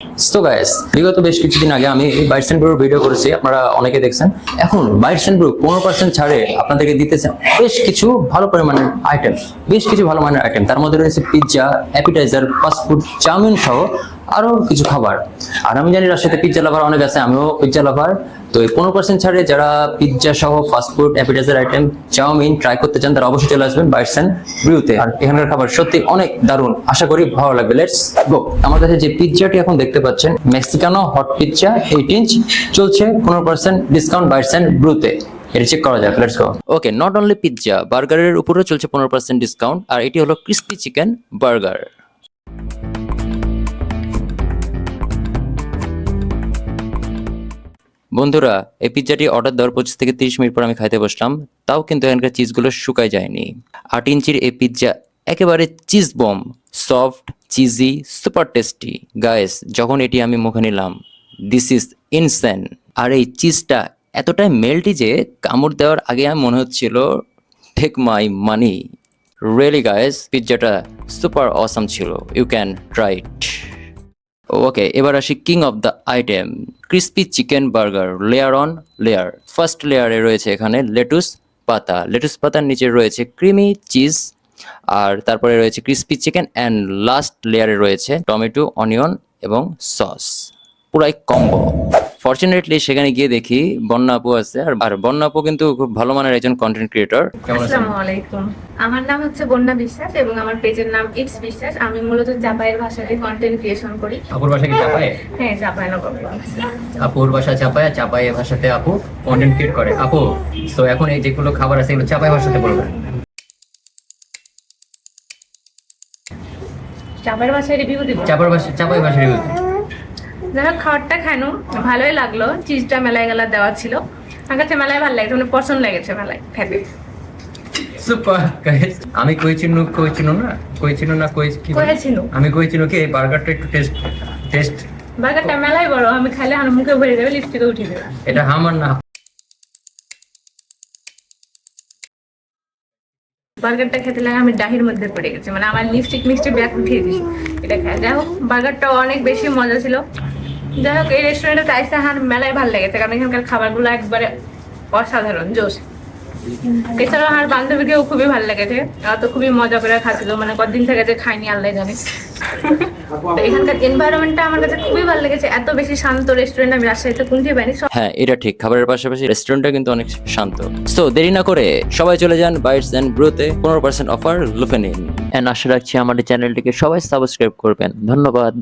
So guys, বিগত বেশ কিছুদিন আগে আমি বাইটস এন্ড ব্রুর ভিডিও করেছি, আপনারা অনেকে দেখছেন। এখন বাইটস এন্ড ব্রু 15% ছাড়ে আপনাদেরকে দিতেছে বেশ কিছু ভালো পরিমাণের আইটেম, তার মধ্যে রয়েছে পিৎজা, অ্যাপিটাইজার, ফাস্টফুড, চাউমিন সহ আরো কিছু খাবার। আর আমি জানি রাজশাহীতে পিৎজা লাভার অনেক আছে, আমিও পিৎজা লাভার। তো এই 15% ছাড়ে যারা পিৎজা সহ fast food, appetizer item, chowmein try করতে চান তারা অবশ্যই চলে আসবেন বাইটস এন্ড ব্রুতে। আর এখানকার খাবার সত্যি অনেক দারুণ, আশা করি ভালো লাগবে। Let's go. আমার কাছে যে পিৎজাটি এখন দেখতে পাচ্ছেন, মেক্সিকানো হট পিৎজা 8 ইঞ্চ, চলছে 15% ডিসকাউন্ট বাইটস এন্ড ব্রুতে। এটা চেক করা যাক, let's go. Okay, not only pizza, বার্গারের উপরেও চলছে 15% ডিসকাউন্ট। আর এটি হলো ক্রিস্পি চিকেন বার্গার। বন্ধুরা, এই পিৎজাটি অর্ডার দেওয়ার 25 থেকে 30 মিনিট পর আমি খাইতে বসলাম, তাও কিন্তু এখানকার চিজগুলো শুকায় যায়নি। 8 ইঞ্চির এই পিৎজা একেবারে cheese bomb, soft, cheesy, super tasty. Guys, যখন এটি আমি মুখে নিলাম, দিস ইজ ইনসেন। আর এই চিজটা এতটাই মেল্টি যে কামড় দেওয়ার আগে আমার মনে হচ্ছিল take my money. Really guys, পিৎজাটা সুপার অসাম ছিল। You can try it. Okay, এবার আসি king of the item, crispy chicken burger, layer on layer. First লেয়ারে রয়েছে এখানে লেটুস পাতার নিচে রয়েছে ক্রিমি চিজ, আর তারপরে রয়েছে ক্রিস্পি চিকেন, অ্যান্ড লাস্ট লেয়ারে রয়েছে টমেটো, অনিয়ন এবং সস। পুরাই কম্বো। ফরচুনেটলি সেখানে গিয়ে দেখি বন্যা আপু আছে, আর বন্যা আপু কিন্তু খুব ভালো মানের একজন কন্টেন্ট ক্রিয়েটর। আসসালামু আলাইকুম, আমার নাম হচ্ছে বন্যা বিশ্বাস এবং আমার পেজের নাম ইটস বিশ্বাস। আমি মূলত চাপাইয়ের ভাষাতে কন্টেন্ট ক্রিয়েশন করি। আপুর ভাষা কি চাপায়? হ্যাঁ, চাপাই নবাবগঞ্জ। আপুর ভাষা চাপায়, চাপাই ভাষাতে আপু কন্টেন্ট ক্রিয়েট করে। আপু, তো এখন এই যেগুলো খাবার আছে এগুলো চাপাই ভাষাতে বলবেন। চাপাইয়ের ভাষায় রিভিউ দিব। চাপাই ভাষা রিভিউ। যারা খাবারটা খাইনো ভালোই লাগলো, চিজটা মেলায় গেলা দেওয়া ছিল। আমার কাছে মেলায় ভালো লাগছে, মানে পছন্দ লেগেছে মেলায় খেতে। সুপার গাইস, আমি কইছিনু আমি কইছিনু কি এই বার্গারটা একটু টেস্ট বার্গারটা মেলায় বড়, আমি খাইলে আমার মুখে ভরে যাবে, লিপস্টিকে উঠে যাবে। এটা আমার না। বার্গারটা খেতে লাগে আমি ডাহির মধ্যে পড়ে গেছি, মানে আমার লিপস্টিক মিষ্টি ব্যাগ উঠিয়ে দিয়েছি এটা খাই। যাই হোক, বার্গারটা অনেক বেশি মজা ছিল। যাই হোক, এই রেস্টুরেন্টে চাইছে আমার মেলায় ভালো লেগেছে, কারণ এখানকার খাবারগুলো একবারে অসাধারণ, জোশ। এছাড়াও আমার বান্ধবীকেও খুবই ভালো লেগেছে, তো খুবই মজা করে খাচ্ছিল, মানে কতদিন থেকে যে খাইনি আল্লাহ জানে। তো এখানকার এনভায়রনমেন্টটা আমার কাছে খুবই ভালো লেগেছে, এত বেশি শান্ত রেস্টুরেন্ট আমি রাজশাহীতে কোনটি পাইনি। হ্যাঁ, এটা ঠিক, খাবারের পাশাপাশি রেস্টুরেন্টটা কিন্তু অনেক শান্ত। সো দেরি না করে সবাই চলে যান বাইটস এন্ড ব্রুতে, 15% অফার লুফে নিন। এন্ড আশা রাখছি আমাদের চ্যানেলটিকে সবাই সাবস্ক্রাইব করবেন। ধন্যবাদ।